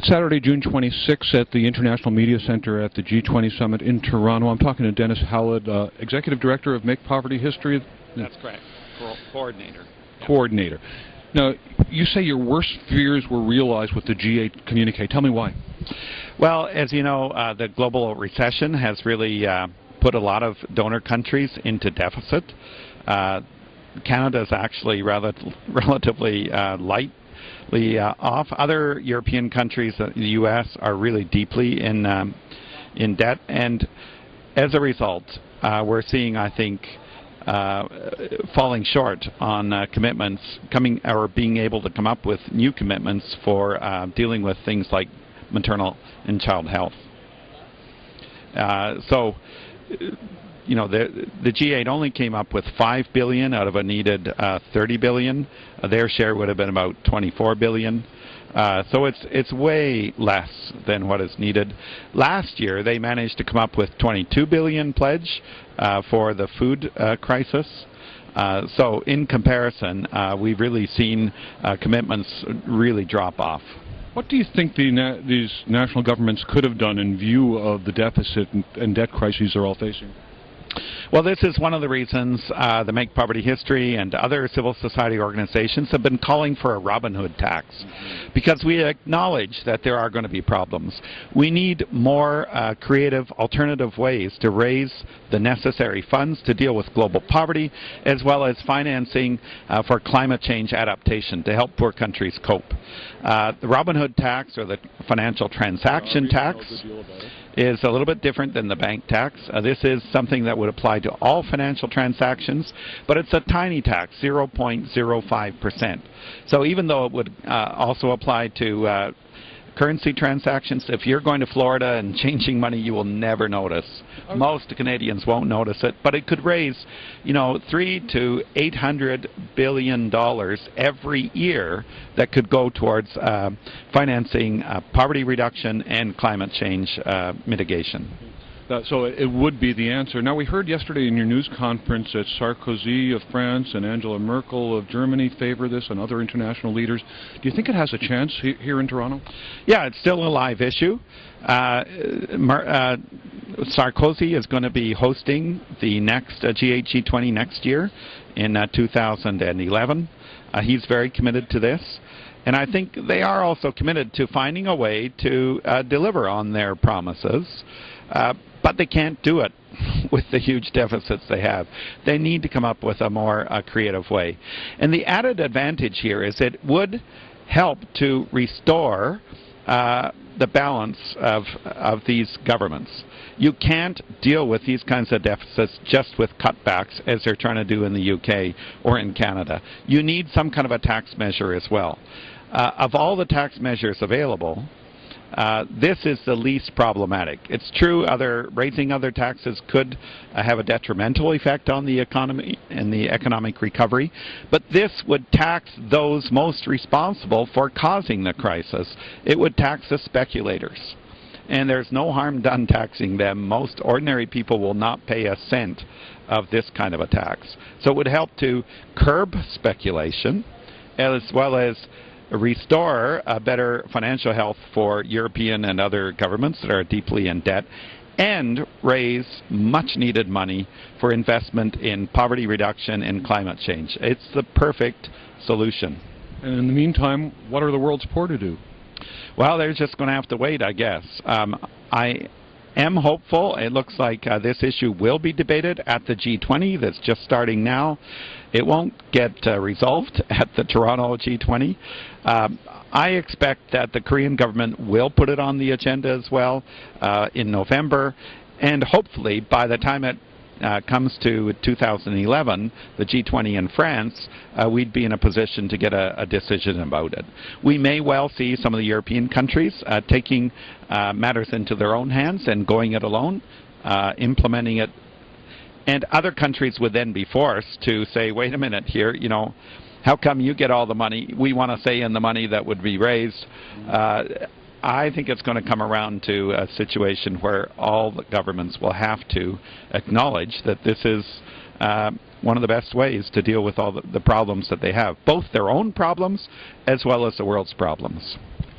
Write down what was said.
It's Saturday, June 26th at the International Media Center at the G20 Summit in Toronto. I'm talking to Dennis Howlett, Executive Director of Make Poverty History. That's correct. Coordinator. Coordinator. Now, you say your worst fears were realized with the G8 communique. Tell me why. Well, as you know, the global recession has really put a lot of donor countries into deficit. Canada is actually relatively lightly off. Other European countries, the U.S., are really deeply in debt, and as a result, we're seeing, I think, falling short on commitments, being able to come up with new commitments for dealing with things like maternal and child health. So, you know, the G8 only came up with $5 billion out of a needed $30 billion. Their share would have been about $24 billion. So it's way less than what is needed. Last year, they managed to come up with $22 billion pledge for the food crisis. So in comparison, we've really seen commitments really drop off. What do you think these national governments could have done in view of the deficit and debt crises they're all facing? Well, this is one of the reasons the Make Poverty History and other civil society organizations have been calling for a Robin Hood tax, because we acknowledge that there are going to be problems. We need more creative alternative ways to raise the necessary funds to deal with global poverty, as well as financing for climate change adaptation to help poor countries cope. The Robin Hood tax, or the financial transaction tax, is a little bit different than the bank tax. This is something that would apply to all financial transactions, but it's a tiny tax, 0.05%. So even though it would also apply to currency transactions, if you're going to Florida and changing money, you will never notice. Most Canadians won't notice it, but it could raise, you know, $300 to $800 billion every year that could go towards financing poverty reduction and climate change mitigation. So it would be the answer. Now, we heard yesterday in your news conference that Sarkozy of France and Angela Merkel of Germany favor this, and other international leaders. Do you think it has a chance here in Toronto? Yeah, it's still a live issue. Sarkozy is going to be hosting the next G8, G20 next year in 2011. He's very committed to this. And I think they are also committed to finding a way to deliver on their promises. But they can't do it with the huge deficits they have. They need to come up with a more creative way. And the added advantage here is it would help to restore the balance of these governments. You can't deal with these kinds of deficits just with cutbacks, as they're trying to do in the UK or in Canada. You need some kind of a tax measure as well. Of all the tax measures available, this is the least problematic. It's true raising other taxes could have a detrimental effect on the economy and the economic recovery, but this would tax those most responsible for causing the crisis. It would tax the speculators. And there's no harm done taxing them. Most ordinary people will not pay a cent of this kind of a tax. So it would help to curb speculation, as well as restore a better financial health for European and other governments that are deeply in debt, and raise much needed money for investment in poverty reduction and climate change. It's the perfect solution. And in the meantime, what are the world's poor to do? Well, they're just going to have to wait, I guess. I am hopeful. It looks like this issue will be debated at the G20 that's just starting now. It won't get resolved at the Toronto G20. I expect that the Korean government will put it on the agenda as well in November, and hopefully by the time it comes to 2011, the G20 in France, we'd be in a position to get a decision about it. We may well see some of the European countries taking matters into their own hands and going it alone, implementing it. And other countries would then be forced to say, wait a minute here, you know, how come you get all the money? We want to say in the money that would be raised. I think it's going to come around to a situation where all the governments will have to acknowledge that this is one of the best ways to deal with all the problems that they have, both their own problems as well as the world's problems.